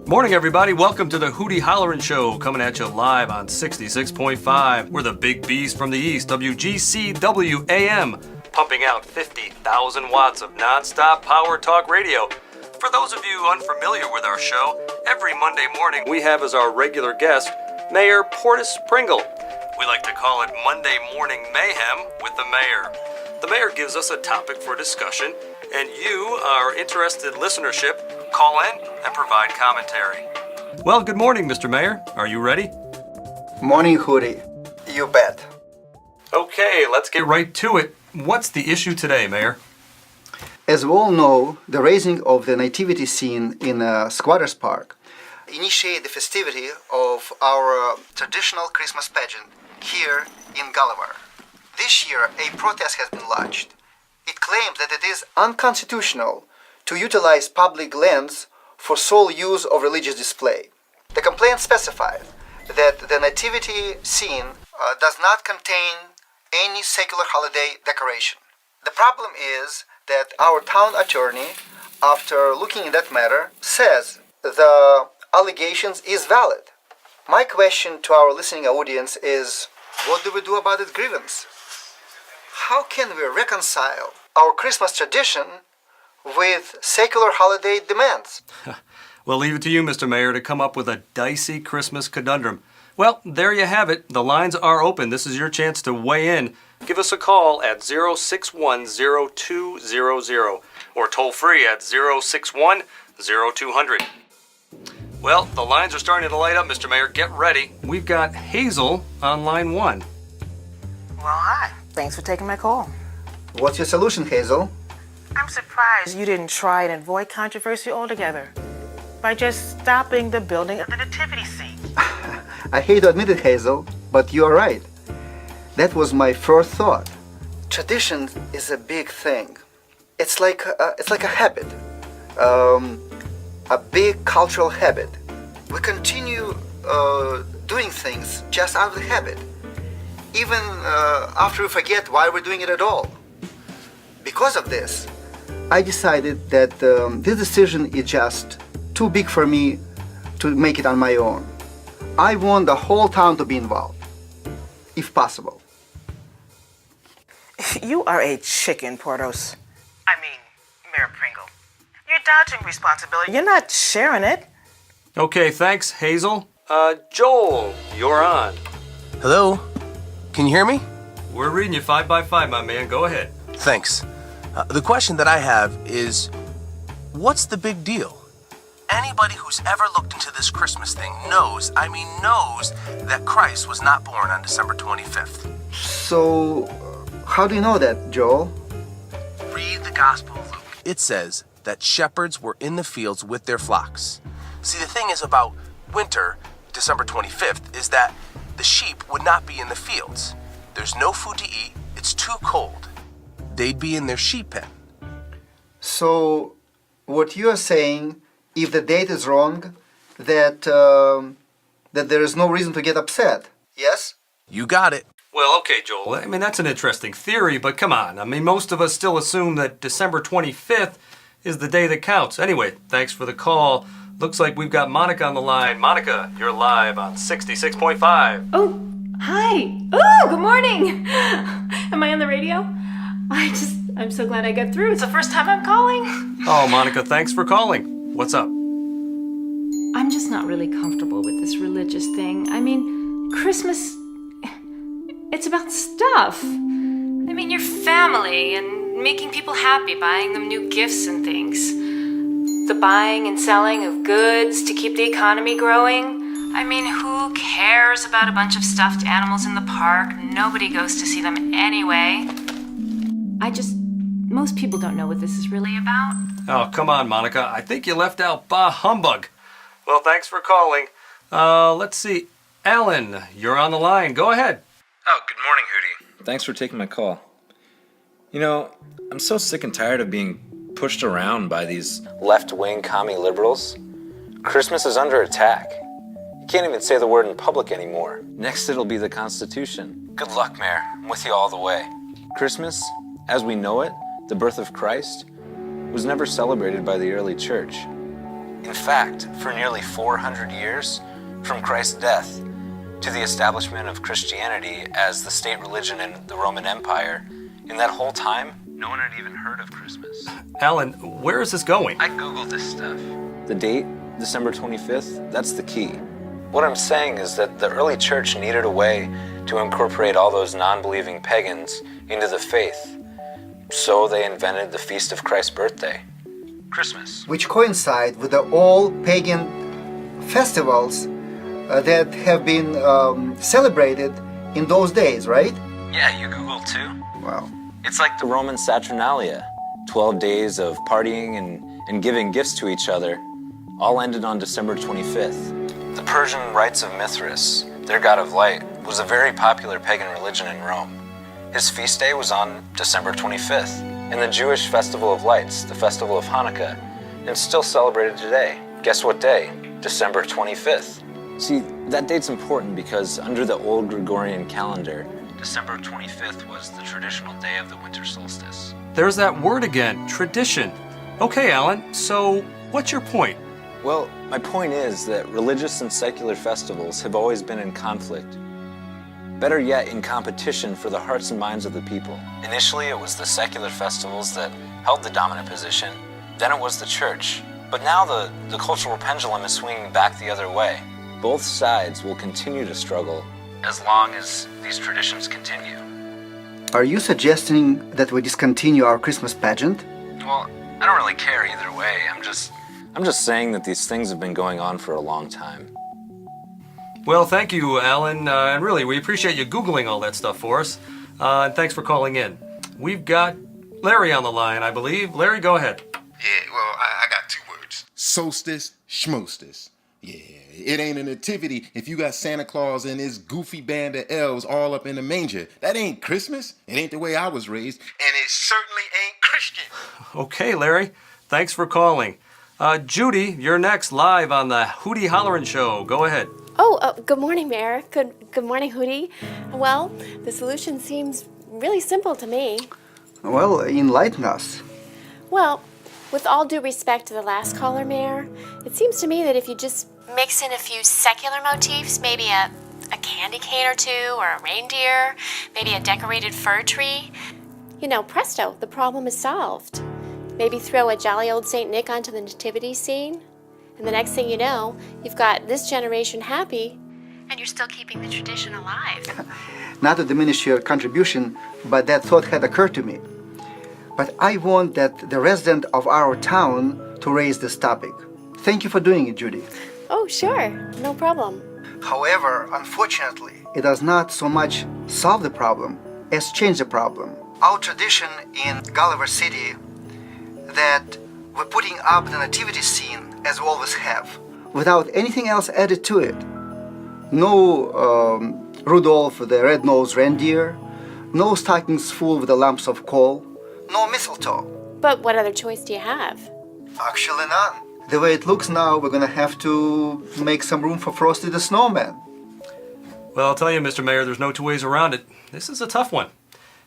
Morning, everybody. Welcome to the Hootie Hollerin' Show, coming at you live on 66.5. We're the big beast from the east, WGCW AM, pumping out 50,000 watts of non-stop power talk radio. For those of you unfamiliar with our show, every Monday morning we have as our regular guest, Mayor Portis Pringle. We like to call it Monday Morning Mayhem with the Mayor. The Mayor gives us a topic for discussion, and you, our interested listenership, call in and provide commentary. Well, good morning, Mr. Mayor. Are you ready? Morning, Hootie. You bet. Okay, let's get right to it. What's the issue today, Mayor? As we all know, the raising of the nativity scene in Squatters Park initiated the festivity of our traditional Christmas pageant here in Gulluver. This year, a protest has been lodged. It claims that it is unconstitutional to utilize public lands for sole use of religious display. The complaint specifies that the nativity scene does not contain any secular holiday decoration. The problem is that our town attorney, after looking in that matter, says the allegations is valid. My question to our listening audience is, what do we do about this grievance? How can we reconcile our Christmas tradition with secular holiday demands? We'll leave it to you, Mr. Mayor, to come up with a dicey Christmas conundrum. Well, there you have it. The lines are open. This is your chance to weigh in. Give us a call at 0610200 or toll free at 061-0200. Well, the lines are starting to light up, Mr. Mayor. Get ready. We've got Hazel on line 1. Well, hi. Thanks for taking my call. What's your solution, Hazel? I'm surprised you didn't try and avoid controversy altogether by just stopping the building of the nativity scene. I hate to admit it, Hazel, but you're right. That was my first thought. Tradition is a big thing. It's like a habit, a big cultural habit. We continue doing things just out of the habit, even after we forget why we're doing it at all. Because of this, I decided that this decision is just too big for me to make it on my own. I want the whole town to be involved, if possible. You are a chicken, Portos. I mean, Mayor Pringle. You're dodging responsibility. You're not sharing it. Okay, thanks, Hazel. Joel, you're on. Hello? Can you hear me? We're reading you 5 by 5, my man. Go ahead. Thanks. The question that I have is, what's the big deal? Anybody who's ever looked into this Christmas thing knows that Christ was not born on December 25th. So, how do you know that, Joel? Read the Gospel of Luke. It says that shepherds were in the fields with their flocks. See, the thing is about winter, December 25th, is that the sheep would not be in the fields. There's no food to eat. It's too cold. They'd be in their sheep pen. So, what you are saying, if the date is wrong, that there is no reason to get upset, yes? You got it. Well, okay, Joel. I mean, that's an interesting theory, but come on. I mean, most of us still assume that December 25th is the day that counts. Anyway, thanks for the call. Looks like we've got Monica on the line. Monica, you're live on 66.5. Oh, hi. Oh, good morning. Am I on the radio? I'm so glad I got through. It's the first time I'm calling. Oh, Monica, thanks for calling. What's up? I'm just not really comfortable with this religious thing. I mean, Christmas, it's about stuff. I mean, your family and making people happy, buying them new gifts and things. The buying and selling of goods to keep the economy growing. I mean, who cares about a bunch of stuffed animals in the park? Nobody goes to see them anyway. Most people don't know what this is really about. Oh, come on, Monica. I think you left out bah humbug. Well, thanks for calling. Let's see. Alan, you're on the line. Go ahead. Oh, good morning, Hootie. Thanks for taking my call. You know, I'm so sick and tired of being pushed around by these left-wing commie liberals. Christmas is under attack. You can't even say the word in public anymore. Next it'll be the Constitution. Good luck, Mayor. I'm with you all the way. Christmas, as we know it, the birth of Christ, was never celebrated by the early church. In fact, for nearly 400 years, from Christ's death to the establishment of Christianity as the state religion in the Roman Empire, in that whole time, no one had even heard of Christmas. Alan, where is this going? I Googled this stuff. The date, December 25th, that's the key. What I'm saying is that the early church needed a way to incorporate all those non-believing pagans into the faith. So they invented the feast of Christ's birthday, Christmas. Which coincide with the all pagan festivals that have been celebrated in those days, right? Yeah, you Googled too? Wow. It's like the Roman Saturnalia, 12 days of partying and giving gifts to each other, all ended on December 25th. The Persian rites of Mithras, their god of light, was a very popular pagan religion in Rome. His feast day was on December 25th, and the Jewish Festival of Lights, the Festival of Hanukkah, is still celebrated today. Guess what day? December 25th. See, that date's important because under the old Gregorian calendar, December 25th was the traditional day of the winter solstice. There's that word again, tradition. Okay, Alan, so what's your point? Well, my point is that religious and secular festivals have always been in conflict. Better yet, in competition for the hearts and minds of the people. Initially, it was the secular festivals that held the dominant position. Then it was the church. But now the cultural pendulum is swinging back the other way. Both sides will continue to struggle as long as these traditions continue. Are you suggesting that we discontinue our Christmas pageant? Well, I don't really care either way. I'm just saying that these things have been going on for a long time. Well, thank you, Alan, and really, we appreciate you Googling all that stuff for us, and thanks for calling in. We've got Larry on the line, I believe. Larry, go ahead. Yeah, well, I got two words. Solstice, schmostis. Yeah, it ain't a nativity if you got Santa Claus and his goofy band of elves all up in the manger. That ain't Christmas. It ain't the way I was raised. And it certainly ain't Christian. Okay, Larry, thanks for calling. Judy, you're next live on the Hootie Hollerin' Show. Go ahead. Good morning, Mayor. Good morning, Hootie. Well, the solution seems really simple to me. Well, enlighten us. Well, with all due respect to the last caller, Mayor, it seems to me that if you just mix in a few secular motifs, maybe a candy cane or two, or a reindeer, maybe a decorated fir tree, presto, the problem is solved. Maybe throw a jolly old St. Nick onto the nativity scene, and the next thing you know, you've got this generation happy, and you're still keeping the tradition alive. Not to diminish your contribution, but that thought had occurred to me. But I want that the resident of our town to raise this topic. Thank you for doing it, Judy. Oh, sure. No problem. However, unfortunately, it does not so much solve the problem as change the problem. Our tradition in Gulluver City that we're putting up the nativity scene as we always have, without anything else added to it. No Rudolph the red-nosed reindeer, no stockings full with the lumps of coal, no mistletoe. But what other choice do you have? Actually none. The way it looks now, we're gonna have to make some room for Frosty the Snowman. Well, I'll tell you, Mr. Mayor, there's no two ways around it. This is a tough one.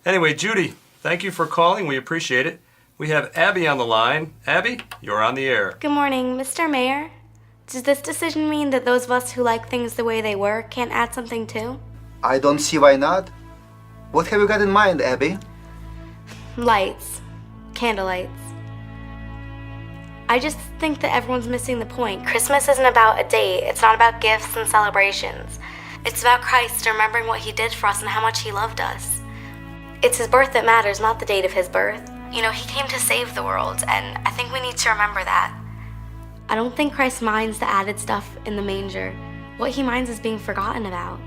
Anyway, Judy, thank you for calling. We appreciate it. We have Abby on the line. Abby, you're on the air. Good morning, Mr. Mayor. Does this decision mean that those of us who like things the way they were can't add something too? I don't see why not. What have you got in mind, Abby? Lights. Candlelights. I just think that everyone's missing the point. Christmas isn't about a date. It's not about gifts and celebrations. It's about Christ remembering what he did for us and how much he loved us. It's his birth that matters, not the date of his birth. He came to save the world, and I think we need to remember that. I don't think Christ minds the added stuff in the manger. What he minds is being forgotten about.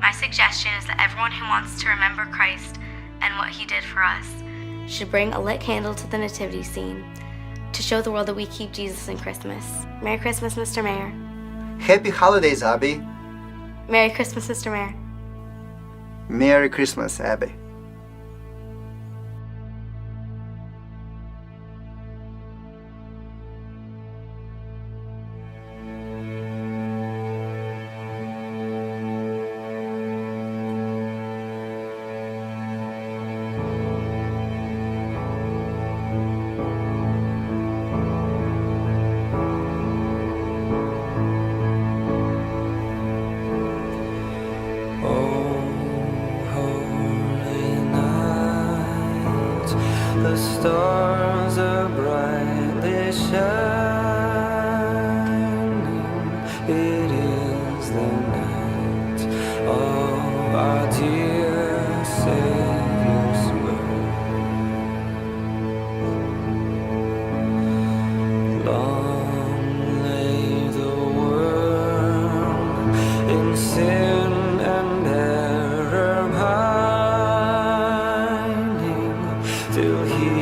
My suggestion is that everyone who wants to remember Christ and what he did for us should bring a lit candle to the nativity scene to show the world that we keep Jesus in Christmas. Merry Christmas, Mr. Mayor. Happy holidays, Abby. Merry Christmas, Mr. Mayor. Merry Christmas, Abby. the stars are brightly shining. It is the night of our dear Savior's birth. Long lay the world in sin and error pining, till he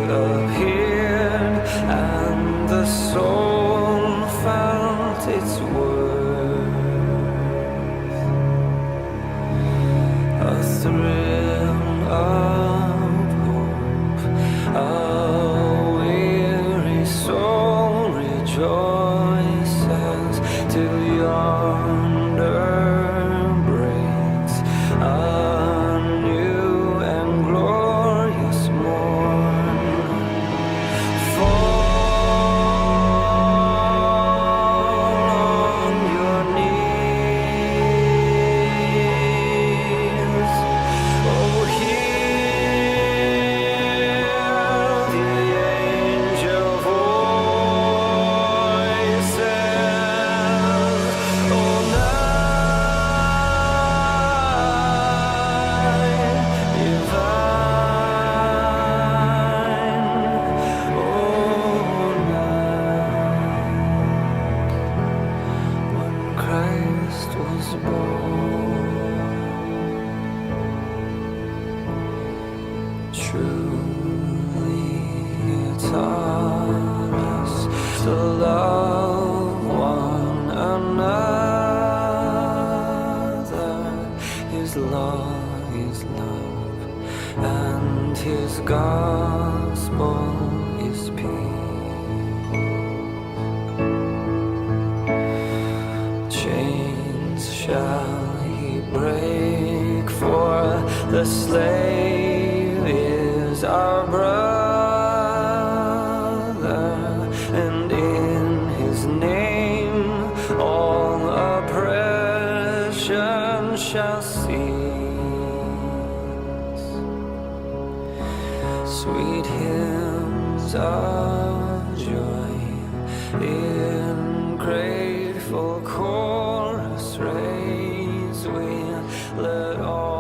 appeared and the soul felt its worth. A thrill of hope, a weary soul rejoices till yonder breaks a new and glorious morn. Fall on your knees. Oh, hear the angel voices. Oh, night divine. Oh, night when Christ was born. Truly he taught us to love one another. His law is love, and his gospel is peace. Chains shall he break, for the slave is our brother, and in his name all oppression shall cease. Sweet hymns of joy in grateful chorus raise, we let all